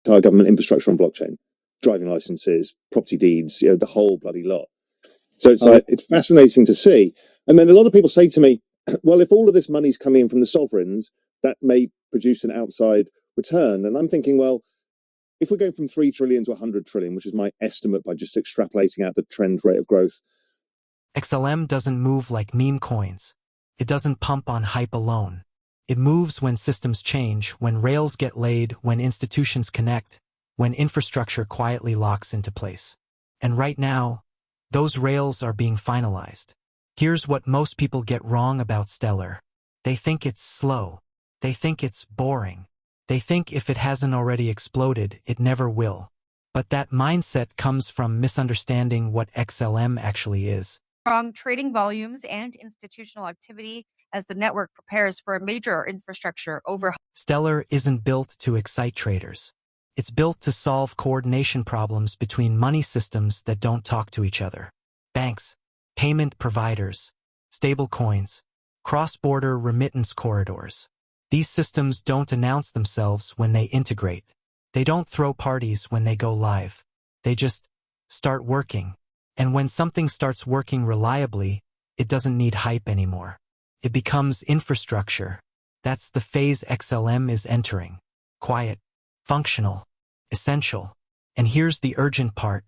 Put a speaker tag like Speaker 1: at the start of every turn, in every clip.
Speaker 1: entire government infrastructure on blockchain, driving licenses, property deeds, the whole bloody lot. So it's it's fascinating to see. And then a lot of people say to me, well, if all of this money's coming in from the sovereigns, that may produce an outside return. And I'm thinking, well, if we're going from 3 trillion to 100 trillion, which is my estimate by just extrapolating out the trend rate of growth.
Speaker 2: XLM doesn't move like meme coins. It doesn't pump on hype alone. It moves when systems change, when rails get laid, when institutions connect, when infrastructure quietly locks into place. And right now, those rails are being finalized. Here's what most people get wrong about Stellar. They think it's slow. They think it's boring. They think if it hasn't already exploded, it never will. But that mindset comes from misunderstanding what XLM actually is.
Speaker 3: Strong trading volumes and institutional activity as the network prepares for a major infrastructure overhaul.
Speaker 2: Stellar isn't built to excite traders. It's built to solve coordination problems between money systems that don't talk to each other. Banks, payment providers, stablecoins, cross-border remittance corridors. These systems don't announce themselves when they integrate. They don't throw parties when they go live. They just start working. And when something starts working reliably, it doesn't need hype anymore. It becomes infrastructure. That's the phase XLM is entering. Quiet, functional, essential. And here's the urgent part.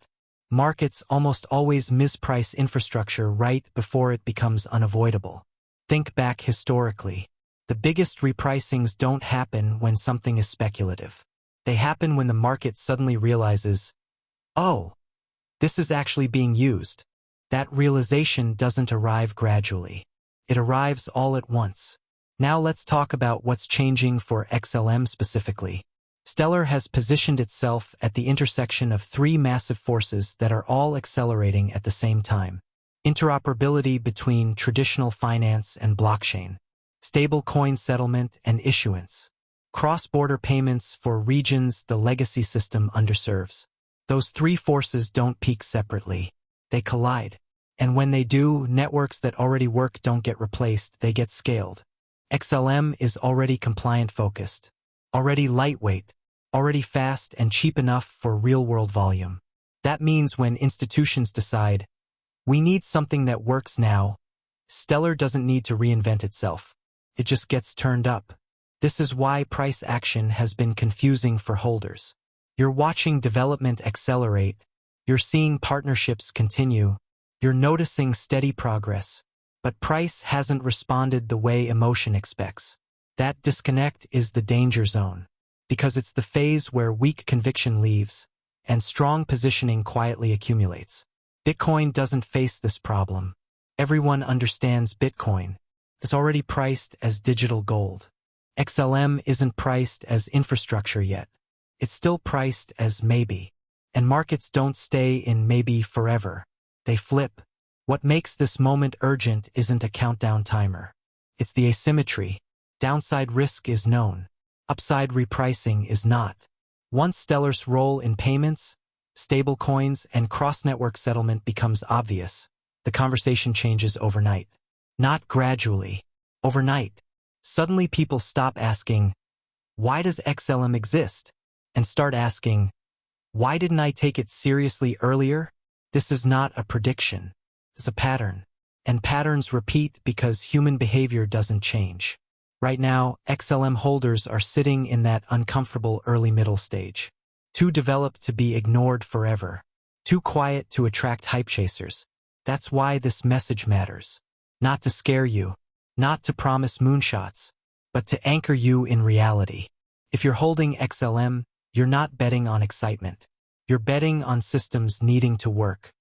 Speaker 2: Markets almost always misprice infrastructure right before it becomes unavoidable. Think back historically. The biggest repricings don't happen when something is speculative. They happen when the market suddenly realizes, oh, this is actually being used. That realization doesn't arrive gradually. It arrives all at once. Now let's talk about what's changing for XLM specifically. Stellar has positioned itself at the intersection of 3 massive forces that are all accelerating at the same time. Interoperability between traditional finance and blockchain. Stablecoin settlement and issuance. Cross-border payments for regions the legacy system underserves. Those 3 forces don't peak separately. They collide. And when they do, networks that already work don't get replaced, they get scaled. XLM is already compliant-focused, already lightweight, already fast and cheap enough for real-world volume. That means when institutions decide, we need something that works now, Stellar doesn't need to reinvent itself. It just gets turned up. This is why price action has been confusing for holders. You're watching development accelerate, you're seeing partnerships continue, you're noticing steady progress, but price hasn't responded the way emotion expects. That disconnect is the danger zone, because it's the phase where weak conviction leaves and strong positioning quietly accumulates. Bitcoin doesn't face this problem. Everyone understands Bitcoin. It's already priced as digital gold. XLM isn't priced as infrastructure yet. It's still priced as maybe. And markets don't stay in maybe forever. They flip. What makes this moment urgent isn't a countdown timer. It's the asymmetry. Downside risk is known. Upside repricing is not. Once Stellar's role in payments, stablecoins, and cross-network settlement becomes obvious, the conversation changes overnight. Not gradually. Overnight. Suddenly people stop asking, why does XLM exist? And start asking, why didn't I take it seriously earlier? This is not a prediction. It's a pattern. And patterns repeat because human behavior doesn't change. Right now, XLM holders are sitting in that uncomfortable early-middle stage. Too developed to be ignored forever. Too quiet to attract hype chasers. That's why this message matters. Not to scare you. Not to promise moonshots. But to anchor you in reality. If you're holding XLM, you're not betting on excitement. You're betting on systems needing to work.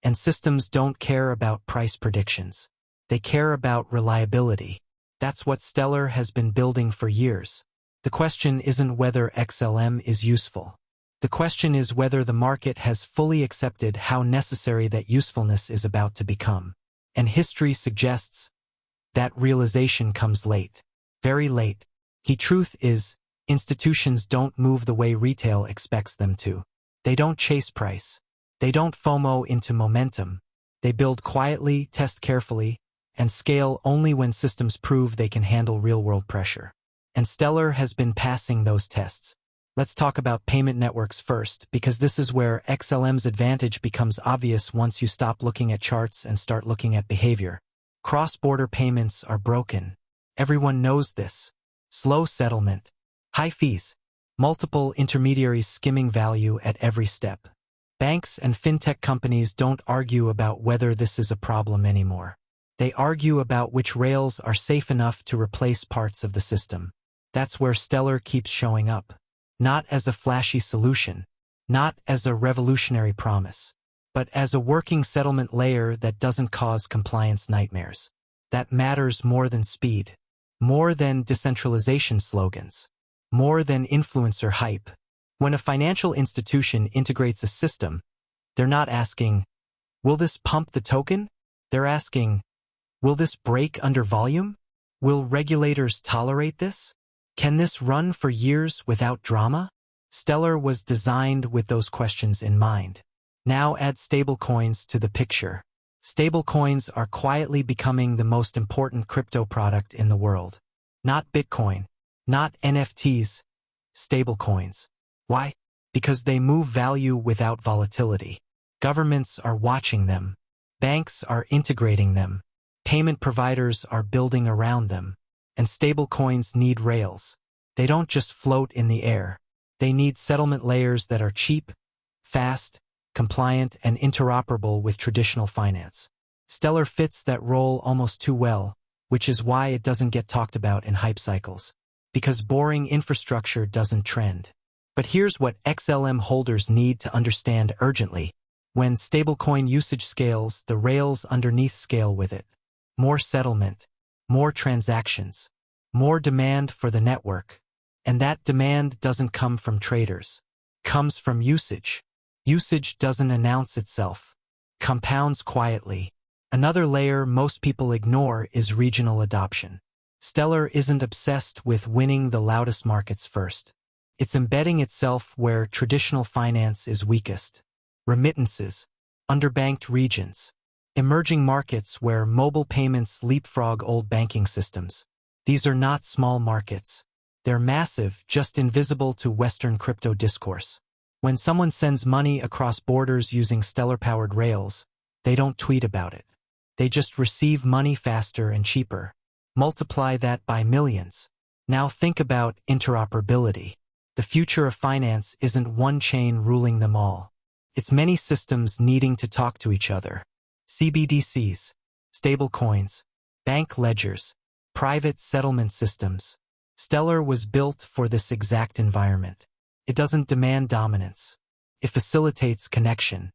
Speaker 2: And systems don't care about price predictions. They care about reliability. That's what Stellar has been building for years. The question isn't whether XLM is useful. The question is whether the market has fully accepted how necessary that usefulness is about to become. And history suggests that realization comes late. Very late. The truth is, institutions don't move the way retail expects them to. They don't chase price. They don't FOMO into momentum. They build quietly, test carefully, and scale only when systems prove they can handle real-world pressure. And Stellar has been passing those tests. Let's talk about payment networks first, because this is where XLM's advantage becomes obvious once you stop looking at charts and start looking at behavior. Cross-border payments are broken. Everyone knows this. Slow settlement, high fees, multiple intermediaries skimming value at every step. Banks and fintech companies don't argue about whether this is a problem anymore. They argue about which rails are safe enough to replace parts of the system. That's where Stellar keeps showing up. Not as a flashy solution, not as a revolutionary promise, but as a working settlement layer that doesn't cause compliance nightmares. That matters more than speed, more than decentralization slogans, more than influencer hype. When a financial institution integrates a system, they're not asking, will this pump the token? They're asking, will this break under volume? Will regulators tolerate this? Can this run for years without drama? Stellar was designed with those questions in mind. Now add stablecoins to the picture. Stablecoins are quietly becoming the most important crypto product in the world. Not Bitcoin, not NFTs, stablecoins. Why? Because they move value without volatility. Governments are watching them. Banks are integrating them. Payment providers are building around them. And stablecoins need rails. They don't just float in the air. They need settlement layers that are cheap, fast, compliant, and interoperable with traditional finance. Stellar fits that role almost too well, which is why it doesn't get talked about in hype cycles. Because boring infrastructure doesn't trend. But here's what XLM holders need to understand urgently. When stablecoin usage scales, the rails underneath scale with it. More settlement, more transactions, more demand for the network. And that demand doesn't come from traders. Comes from usage. Usage doesn't announce itself. Compounds quietly. Another layer most people ignore is regional adoption. Stellar isn't obsessed with winning the loudest markets first. It's embedding itself where traditional finance is weakest. Remittances, underbanked regions, emerging markets where mobile payments leapfrog old banking systems. These are not small markets. They're massive, just invisible to Western crypto discourse. When someone sends money across borders using Stellar-powered rails, they don't tweet about it. They just receive money faster and cheaper. Multiply that by millions. Now think about interoperability. The future of finance isn't one chain ruling them all. It's many systems needing to talk to each other. CBDCs, stablecoins, bank ledgers, private settlement systems. Stellar was built for this exact environment. It doesn't demand dominance. It facilitates connection.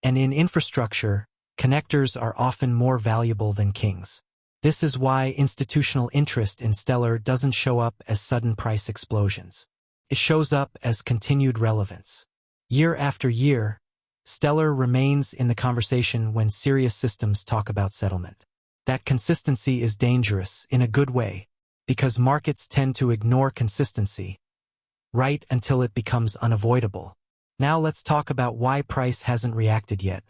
Speaker 2: And in infrastructure, connectors are often more valuable than kings. This is why institutional interest in Stellar doesn't show up as sudden price explosions. It shows up as continued relevance. Year after year, Stellar remains in the conversation when serious systems talk about settlement. That consistency is dangerous in a good way, because markets tend to ignore consistency, right until it becomes unavoidable. Now let's talk about why price hasn't reacted yet,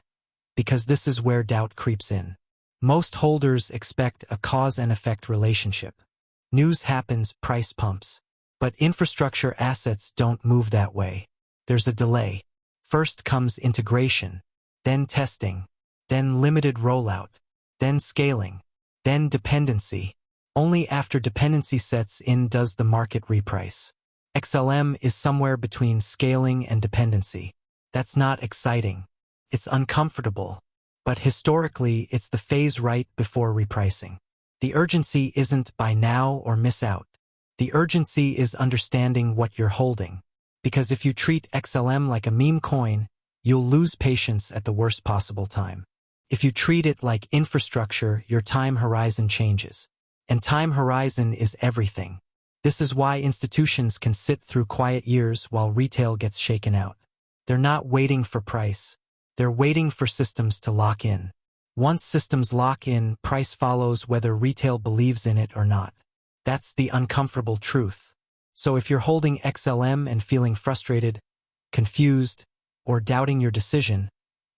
Speaker 2: because this is where doubt creeps in. Most holders expect a cause and effect relationship. News happens, price pumps. But infrastructure assets don't move that way. There's a delay. First comes integration, then testing, then limited rollout, then scaling, then dependency. Only after dependency sets in does the market reprice. XLM is somewhere between scaling and dependency. That's not exciting. It's uncomfortable. But historically, it's the phase right before repricing. The urgency isn't buy now or miss out. The urgency is understanding what you're holding. Because if you treat XLM like a meme coin, you'll lose patience at the worst possible time. If you treat it like infrastructure, your time horizon changes. And time horizon is everything. This is why institutions can sit through quiet years while retail gets shaken out. They're not waiting for price. They're waiting for systems to lock in. Once systems lock in, price follows whether retail believes in it or not. That's the uncomfortable truth. So if you're holding XLM and feeling frustrated, confused, or doubting your decision,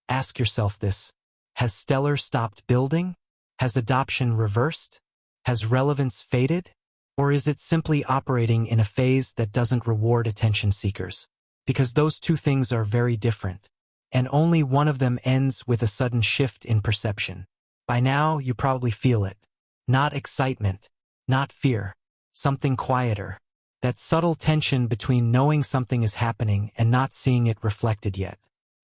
Speaker 2: ask yourself this. Has Stellar stopped building? Has adoption reversed? Has relevance faded? Or is it simply operating in a phase that doesn't reward attention seekers? Because those two things are very different, and only one of them ends with a sudden shift in perception. By now, you probably feel it. Not excitement, not fear, something quieter. That subtle tension between knowing something is happening and not seeing it reflected yet.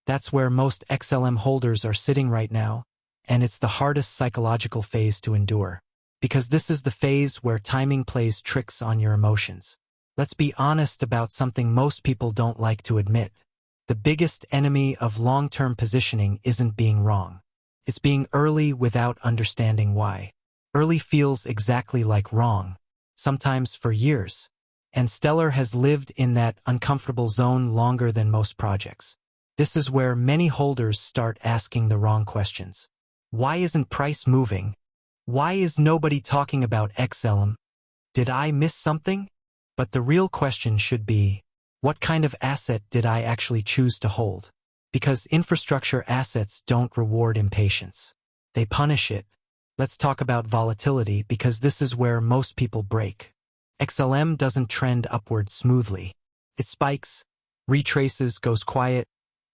Speaker 2: That's where most XLM holders are sitting right now, and it's the hardest psychological phase to endure. Because this is the phase where timing plays tricks on your emotions. Let's be honest about something most people don't like to admit. The biggest enemy of long-term positioning isn't being wrong. It's being early without understanding why. Early feels exactly like wrong, sometimes for years. And Stellar has lived in that uncomfortable zone longer than most projects. This is where many holders start asking the wrong questions. Why isn't price moving? Why is nobody talking about XLM? Did I miss something? But the real question should be, what kind of asset did I actually choose to hold? Because infrastructure assets don't reward impatience. They punish it. Let's talk about volatility because this is where most people break. XLM doesn't trend upward smoothly. It spikes, retraces, goes quiet,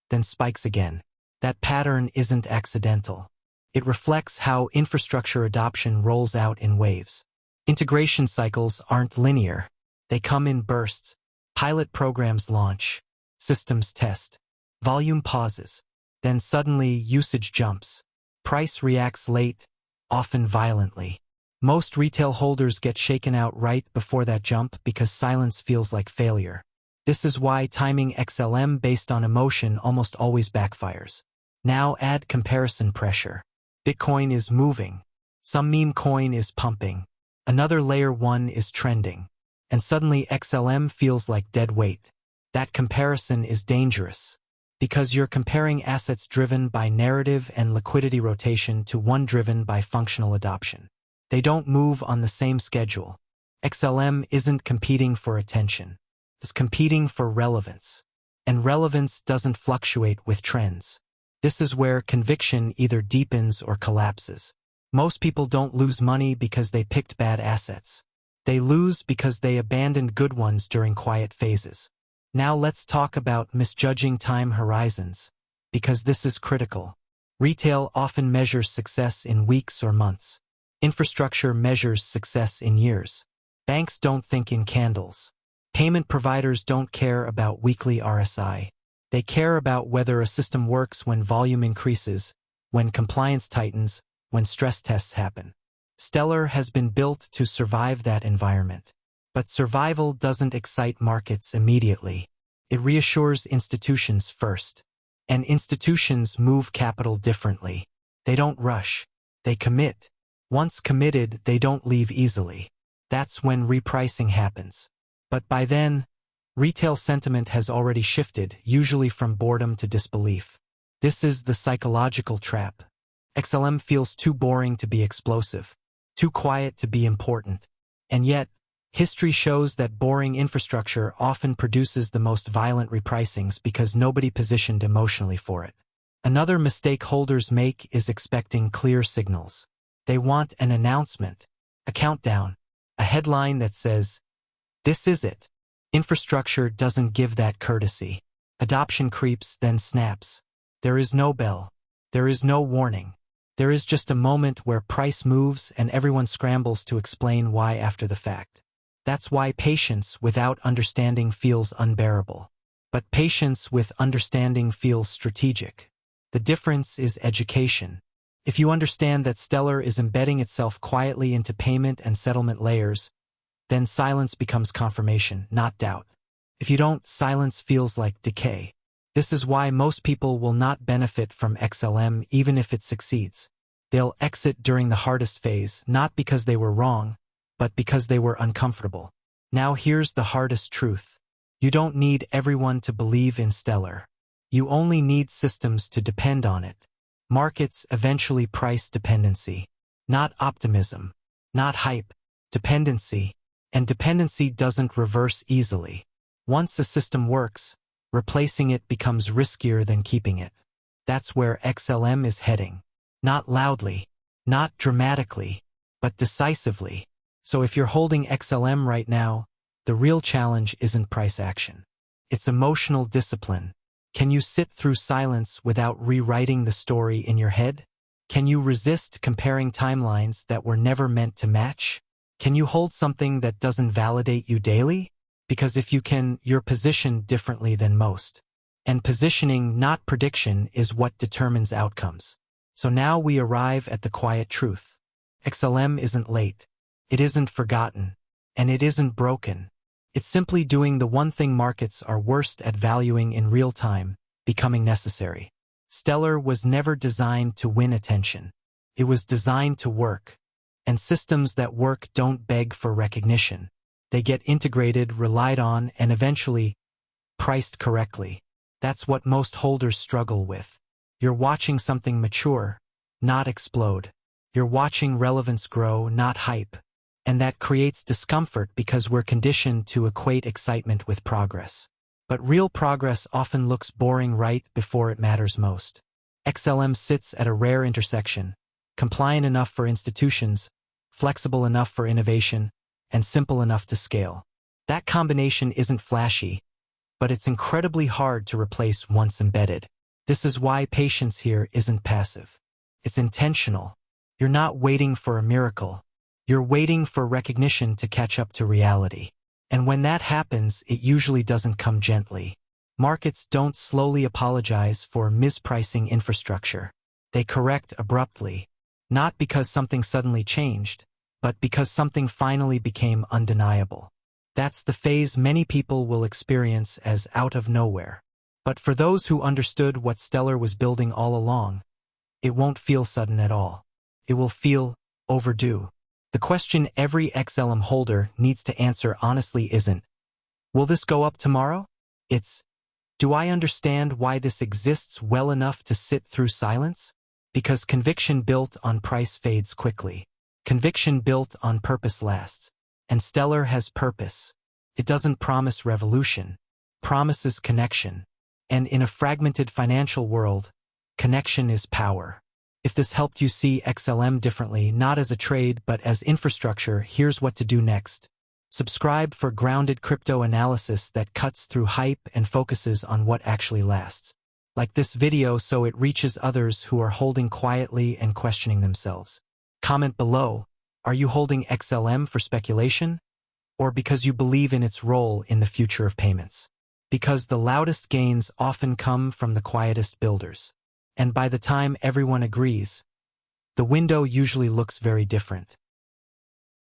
Speaker 2: then spikes again. That pattern isn't accidental. It reflects how infrastructure adoption rolls out in waves. Integration cycles aren't linear. They come in bursts. Pilot programs launch. Systems test. Volume pauses. Then suddenly usage jumps. Price reacts late, often violently. Most retail holders get shaken out right before that jump because silence feels like failure. This is why timing XLM based on emotion almost always backfires. Now add comparison pressure. Bitcoin is moving. Some meme coin is pumping. Another layer 1 is trending. And suddenly XLM feels like dead weight. That comparison is dangerous. Because you're comparing assets driven by narrative and liquidity rotation to one driven by functional adoption. They don't move on the same schedule. XLM isn't competing for attention. It's competing for relevance. And relevance doesn't fluctuate with trends. This is where conviction either deepens or collapses. Most people don't lose money because they picked bad assets. They lose because they abandoned good ones during quiet phases. Now let's talk about misjudging time horizons, because this is critical. Retail often measures success in weeks or months. Infrastructure measures success in years. Banks don't think in candles. Payment providers don't care about weekly RSI. They care about whether a system works when volume increases, when compliance tightens, when stress tests happen. Stellar has been built to survive that environment. But survival doesn't excite markets immediately. It reassures institutions first. And institutions move capital differently. They don't rush. They commit. Once committed, they don't leave easily. That's when repricing happens. But by then, retail sentiment has already shifted, usually from boredom to disbelief. This is the psychological trap. XLM feels too boring to be explosive, too quiet to be important. And yet, history shows that boring infrastructure often produces the most violent repricings because nobody positioned emotionally for it. Another mistake holders make is expecting clear signals. They want an announcement, a countdown, a headline that says, "This is it." Infrastructure doesn't give that courtesy. Adoption creeps, then snaps. There is no bell. There is no warning. There is just a moment where price moves and everyone scrambles to explain why after the fact. That's why patience without understanding feels unbearable. But patience with understanding feels strategic. The difference is education. If you understand that Stellar is embedding itself quietly into payment and settlement layers, then silence becomes confirmation, not doubt. If you don't, silence feels like decay. This is why most people will not benefit from XLM even if it succeeds. They'll exit during the hardest phase, not because they were wrong, but because they were uncomfortable. Now here's the hardest truth. You don't need everyone to believe in Stellar. You only need systems to depend on it. Markets eventually price dependency. Not optimism. Not hype. Dependency. And dependency doesn't reverse easily. Once a system works, replacing it becomes riskier than keeping it. That's where XLM is heading. Not loudly, not dramatically, but decisively. So if you're holding XLM right now, the real challenge isn't price action. It's emotional discipline. Can you sit through silence without rewriting the story in your head? Can you resist comparing timelines that were never meant to match? Can you hold something that doesn't validate you daily? Because if you can, you're positioned differently than most. And positioning, not prediction, is what determines outcomes. So now we arrive at the quiet truth. XLM isn't late. It isn't forgotten. And it isn't broken. It's simply doing the one thing markets are worst at valuing in real time, becoming necessary. Stellar was never designed to win attention. It was designed to work. And systems that work don't beg for recognition. They get integrated, relied on, and eventually priced correctly. That's what most holders struggle with. You're watching something mature, not explode. You're watching relevance grow, not hype. And that creates discomfort because we're conditioned to equate excitement with progress. But real progress often looks boring right before it matters most. XLM sits at a rare intersection, compliant enough for institutions, flexible enough for innovation, and simple enough to scale. That combination isn't flashy, but it's incredibly hard to replace once embedded. This is why patience here isn't passive. It's intentional. You're not waiting for a miracle. You're waiting for recognition to catch up to reality. And when that happens, it usually doesn't come gently. Markets don't slowly apologize for mispricing infrastructure. They correct abruptly, not because something suddenly changed, but because something finally became undeniable. That's the phase many people will experience as out of nowhere. But for those who understood what Stellar was building all along, it won't feel sudden at all. It will feel overdue. The question every XLM holder needs to answer honestly isn't, will this go up tomorrow? It's, do I understand why this exists well enough to sit through silence? Because conviction built on price fades quickly. Conviction built on purpose lasts. And Stellar has purpose. It doesn't promise revolution, promises connection. And in a fragmented financial world, connection is power. If this helped you see XLM differently, not as a trade but as infrastructure, here's what to do next. Subscribe for grounded crypto analysis that cuts through hype and focuses on what actually lasts. Like this video so it reaches others who are holding quietly and questioning themselves. Comment below, are you holding XLM for speculation? Or because you believe in its role in the future of payments? Because the loudest gains often come from the quietest builders. And by the time everyone agrees, the window usually looks very different.